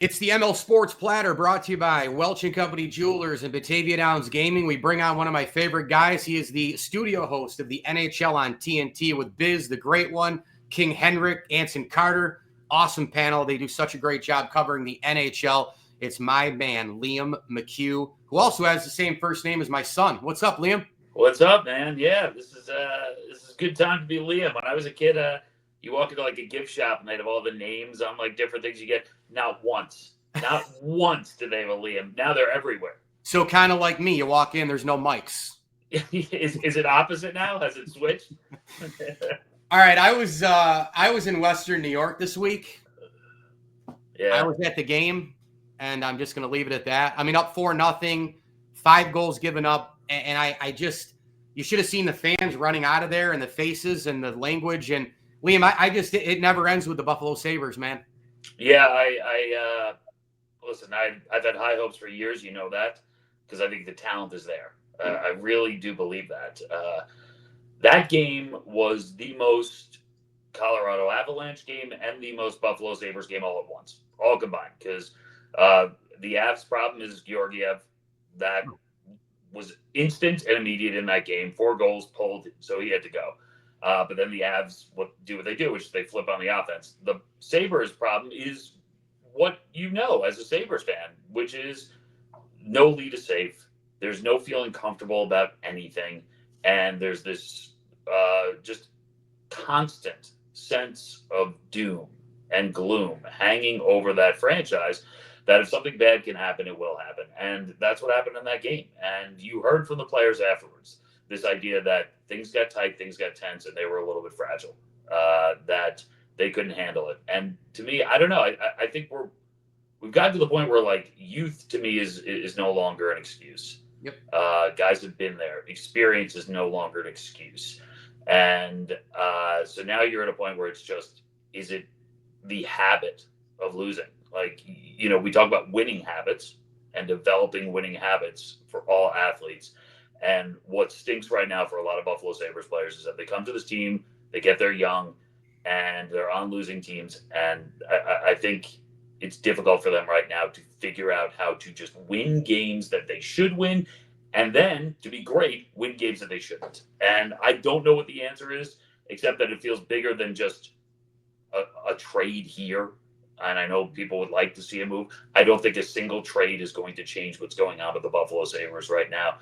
It's the ML Sports Platter brought to you by Welch & Company Jewelers and Batavia Downs Gaming. We bring on one of my favorite guys. He is the studio host of the NHL on TNT with Biz, the great one, King Henrik, Anson Carter. Awesome panel. They do such a great job covering the NHL. It's my man, Liam McHugh, who also has the same first name as my son. What's up, Liam? What's up, man? Yeah, this is a good time to be Liam. When I was a kid, you walk into like a gift shop and they'd have all the names on like different things you get. Not once did they have a Liam. Now they're everywhere. So kind of like me, you walk in, there's no mics. Is it opposite now? Has it switched? All right, I was in Western New York this week. Yeah, I was at the game, and I'm just going to leave it at that. I mean, up 4-0, 5 goals given up, and I just, you should have seen the fans running out of there and the faces and the language. And Liam, I just, it never ends with the Buffalo Sabres, man. yeah. Listen. I've had high hopes for years. You know that because I think the talent is there. I really do believe that. That game was the most Colorado Avalanche game and the most Buffalo Sabres game all at once, all combined. Because the Avs' problem is Georgiev. That was instant and immediate in that game. 4 goals pulled, so he had to go. But then the Avs do what they do, which is they flip on the offense. The Sabres' problem is what you know as a Sabres fan, which is no lead is safe. There's no feeling comfortable about anything. And there's this just constant sense of doom and gloom hanging over that franchise that if something bad can happen, it will happen. And that's what happened in that game. And you heard from the players afterwards this idea that things got tight, things got tense, and they were a little bit fragile, that they couldn't handle it. And to me, I don't know. I think we've gotten to the point where like youth to me is no longer an excuse. Yep. Guys have been there. Experience is no longer an excuse. And so now you're at a point where it's just, is it the habit of losing? Like, we talk about winning habits and developing winning habits for all athletes. And what stinks right now for a lot of Buffalo Sabres players is that they come to this team, they get there young, and they're on losing teams. And I think it's difficult for them right now to figure out how to just win games that they should win, and then to be great, win games that they shouldn't. And I don't know what the answer is, except that it feels bigger than just a trade here. And I know people would like to see a move. I don't think a single trade is going to change what's going on with the Buffalo Sabres right now.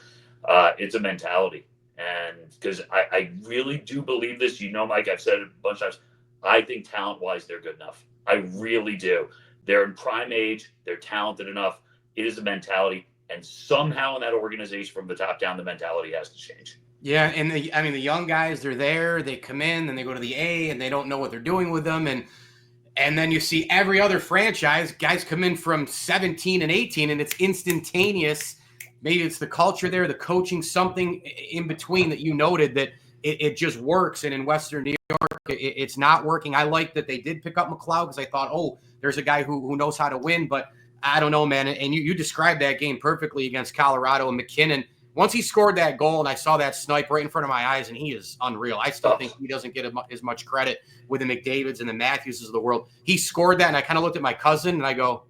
It's a mentality. And because I really do believe this, Mike, I've said it a bunch of times, I think talent-wise, they're good enough. I really do. They're in prime age. They're talented enough. It is a mentality. And somehow in that organization from the top down, the mentality has to change. Yeah, and the young guys, they're there. They come in, then they go to the A, and they don't know what they're doing with them. And then you see every other franchise, guys come in from 17 and 18, and it's instantaneous. Maybe it's the culture there, the coaching, something in between that you noted that it just works. And in Western New York, it's not working. I like that they did pick up McHugh because I thought, oh, there's a guy who knows how to win. But I don't know, man. And you described that game perfectly against Colorado and McKinnon. Once he scored that goal and I saw that snipe right in front of my eyes, and he is unreal. I still think he doesn't get as much credit with the McDavids and the Matthewses of the world. He scored that, and I kind of looked at my cousin, and I go,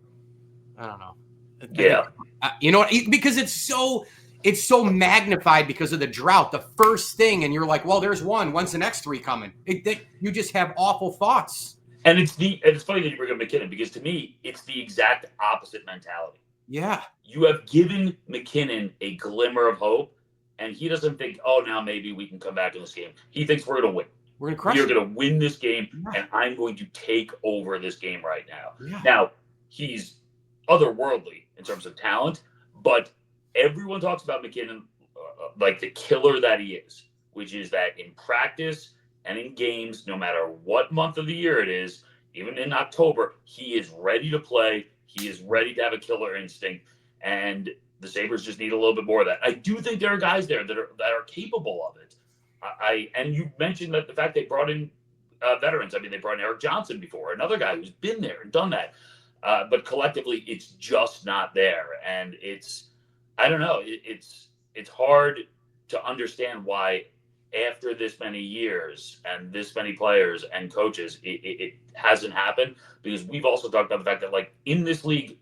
I don't know. Yeah. Because it's so magnified because of the drought. The first thing, and you're like, well, there's one. When's the next 3 coming? You just have awful thoughts. And it's funny that you bring up McKinnon because to me, it's the exact opposite mentality. Yeah. You have given McKinnon a glimmer of hope, and he doesn't think, oh, now maybe we can come back in this game. He thinks we're going to win. We're going to crush You're going to win this game, and I'm going to take over this game right now. Yeah. Now, he's otherworldly in terms of talent, but everyone talks about McKinnon like the killer that he is, which is that in practice and in games, no matter what month of the year it is, even in October, he is ready to play. He is ready to have a killer instinct, and the Sabres just need a little bit more of that. I do think there are guys there that are capable of it. And you mentioned that the fact they brought in veterans. I mean, they brought in Eric Johnson before, another guy who's been there and done that. But collectively, it's just not there, and I don't know. It's hard to understand why after this many years and this many players and coaches, it hasn't happened, because we've also talked about the fact that, like, in this league,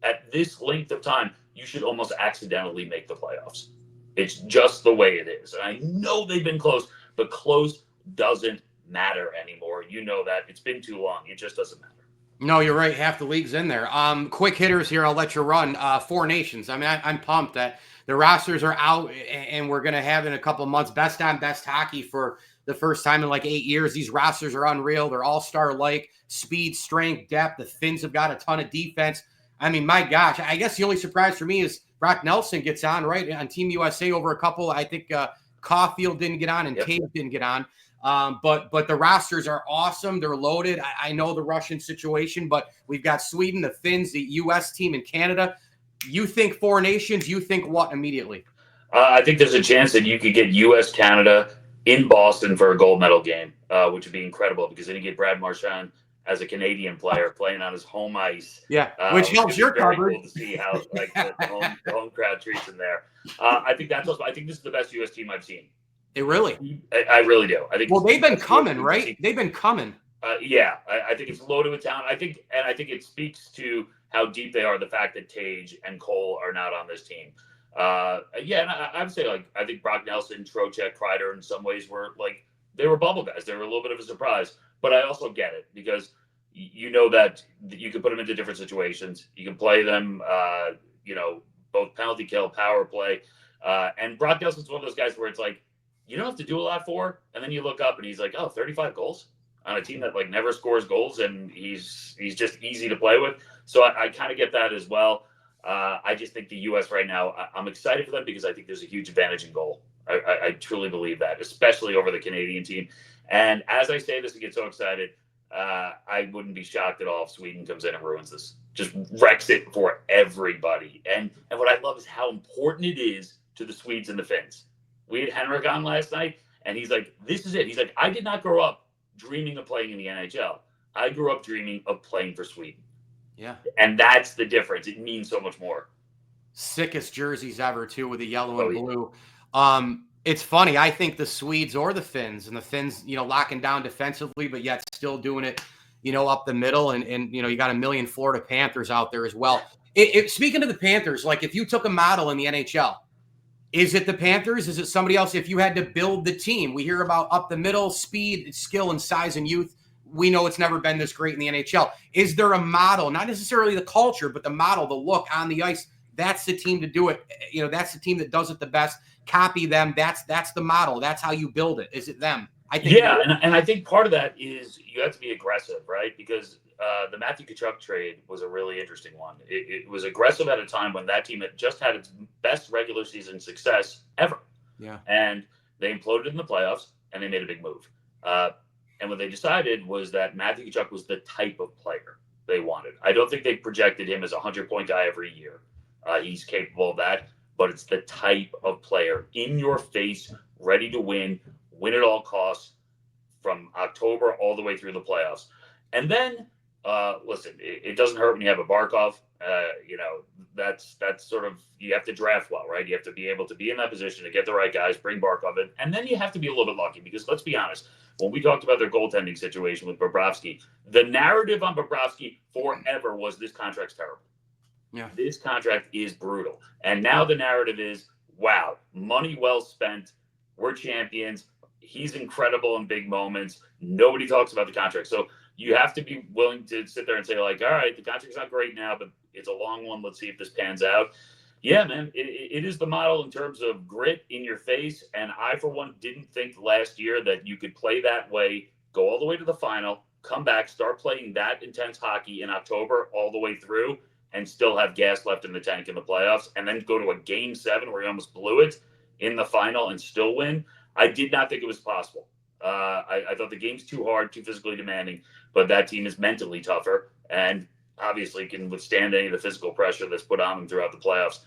at this length of time, you should almost accidentally make the playoffs. It's just the way it is. And I know they've been close, but close doesn't matter anymore. You know that. It's been too long. It just doesn't matter. No, you're right. Half the league's in there. Quick hitters here. I'll let you run. Four Nations. I mean, I'm pumped that the rosters are out, and we're going to have in a couple months best on best hockey for the first time in like 8 years. These rosters are unreal. They're all-star like speed, strength, depth. The Finns have got a ton of defense. I mean, my gosh. I guess the only surprise for me is Brock Nelson gets on, right, on Team USA over a couple. I think Caulfield didn't get on and Taves didn't get on. But the rosters are awesome. They're loaded. I know the Russian situation, but we've got Sweden, the Finns, the U.S. team, and Canada. You think Four Nations? You think what immediately? I think there's a chance that you could get U.S. Canada in Boston for a gold medal game, which would be incredible, because then you get Brad Marchand as a Canadian player playing on his home ice. Yeah, which helps your very coverage. Cool to see how, like, the home crowd treats him there. I think that's also, I think this is the best U.S. team I've seen. It really? I really do. I think. Well, they've been coming, right? They've been coming. Yeah, I think it's loaded with talent. I think it speaks to how deep they are. The fact that Tage and Cole are not on this team. Yeah, and I would say, like, I think Brock Nelson, Trocheck, Kreider, in some ways were like, they were bubble guys. They were a little bit of a surprise, but I also get it, because you know that you can put them into different situations. You can play them, both penalty kill, power play, and Brock Nelson's one of those guys where it's like, you don't have to do a lot for, and then you look up and he's like, oh, 35 goals on a team that, like, never scores goals, and he's just easy to play with. So I kind of get that as well. I just think the U.S. right now, I'm excited for them, because I think there's a huge advantage in goal. I truly believe that, especially over the Canadian team. And as I say this and get so excited, I wouldn't be shocked at all if Sweden comes in and ruins this, just wrecks it for everybody. And what I love is how important it is to the Swedes and the Finns. We had Henrik on last night, and he's like, this is it. He's like, I did not grow up dreaming of playing in the NHL. I grew up dreaming of playing for Sweden. Yeah. And that's the difference. It means so much more. Sickest jerseys ever, too, with the yellow and blue. It's funny. I think the Swedes or the Finns, and the Finns, locking down defensively, but yet still doing it, up the middle. And you got a million Florida Panthers out there as well. Speaking of the Panthers, like, if you took a model in the NHL, is it the Panthers? Is it somebody else? If you had to build the team, we hear about up the middle, speed, skill, and size and youth. We know it's never been this great in the NHL. Is there a model, not necessarily the culture, but the model, the look on the ice? That's the team to do it. That's the team that does it the best. Copy them. That's the model. That's how you build it. Is it them? I think. Yeah, and I think part of that is you have to be aggressive, right? Because the Matthew Tkachuk trade was a really interesting one. It was aggressive at a time when that team had just had its best regular season success ever. Yeah. And they imploded in the playoffs, and they made a big move. And what they decided was that Matthew Tkachuk was the type of player they wanted. I don't think they projected him as a 100-point guy every year. He's capable of that, but it's the type of player in your face, ready to win at all costs, from October all the way through the playoffs. And then, listen, it doesn't hurt when you have a Barkov. That's sort of, you have to draft well, right? You have to be able to be in that position to get the right guys, bring Barkov in, and then you have to be a little bit lucky, because let's be honest, when we talked about their goaltending situation with Bobrovsky, the narrative on Bobrovsky forever was, this contract's terrible. Yeah. This contract is brutal. And now the narrative is, wow, money well spent. We're champions. He's incredible in big moments. Nobody talks about the contract. So you have to be willing to sit there and say, like, all right, the contract's not great now, but it's a long one. Let's see if this pans out. Yeah, man, it is the model in terms of grit in your face. And I, for one, didn't think last year that you could play that way, go all the way to the final, come back, start playing that intense hockey in October all the way through, and still have gas left in the tank in the playoffs, and then go to a Game 7 where you almost blew it in the final and still win. I did not think it was possible. I thought the game's too hard, too physically demanding, but that team is mentally tougher and obviously can withstand any of the physical pressure that's put on them throughout the playoffs.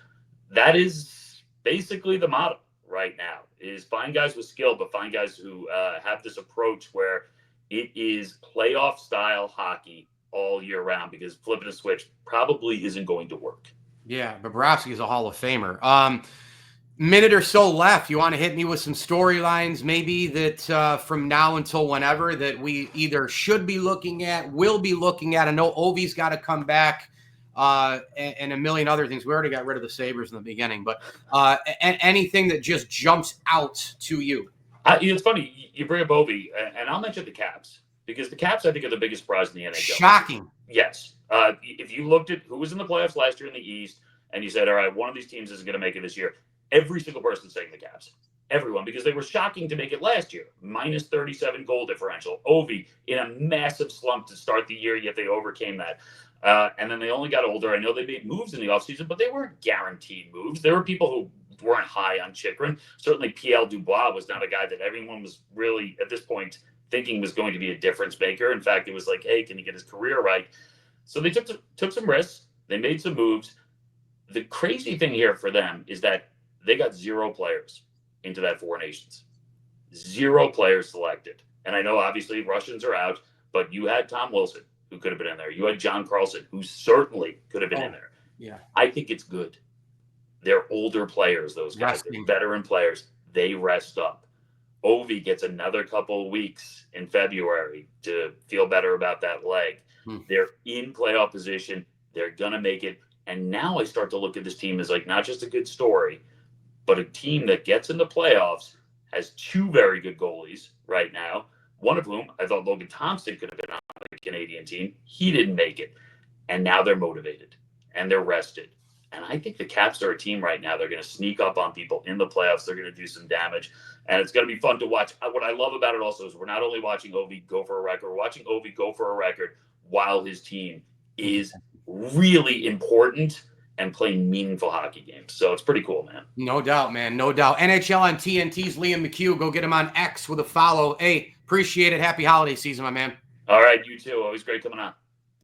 That is basically the model right now, is find guys with skill, but find guys who have this approach where it is playoff style hockey all year round, because flipping a switch probably isn't going to work. Yeah, Bobrovsky is a Hall of Famer. minute or so left. You want to hit me with some storylines maybe that from now until whenever that we either should be looking at, will be looking at. I know Ovi's got to come back and a million other things. We already got rid of the Sabres in the beginning, but anything that just jumps out to you. It's funny, you bring up Ovi, and I'll mention the Caps, because the Caps, I think, are the biggest surprise in the NHL. Shocking. Yes. If you looked at who was in the playoffs last year in the East, and you said, all right, one of these teams isn't going to make it this year, every single person saying the Caps. Everyone, because they were shocking to make it last year. Minus 37 goal differential. Ovi in a massive slump to start the year, yet they overcame that. And then they only got older. I know they made moves in the offseason, but they weren't guaranteed moves. There were people who weren't high on Chychrun. Certainly, P.L. Dubois was not a guy that everyone was really, at this point, thinking was going to be a difference maker. In fact, it was like, hey, can he get his career right? So they took some risks. They made some moves. The crazy thing here for them is that they got 0 players into that 4 nations. 0 players selected. And I know, obviously, Russians are out, but you had Tom Wilson, who could have been in there. You had John Carlson, who certainly could have been in there. Yeah. I think it's good. They're older players, those guys. They're veteran players. They rest up. Ovi gets another couple of weeks in February to feel better about that leg. They're in playoff position. They're going to make it. And now I start to look at this team as like not just a good story, but a team that gets in the playoffs, has 2 very good goalies right now, one of whom I thought Logan Thompson could have been on the Canadian team. He didn't make it. And now they're motivated and they're rested. And I think the Caps are a team right now. They're going to sneak up on people in the playoffs. They're going to do some damage. And it's going to be fun to watch. What I love about it also is we're not only watching Ovi go for a record, we're watching Ovi go for a record while his team is really important and playing meaningful hockey games. So it's pretty cool, man. No doubt, man. No doubt. NHL on TNT's Liam McHugh. Go get him on X with a follow. Hey, appreciate it. Happy holiday season, my man. All right, you too. Always great coming on.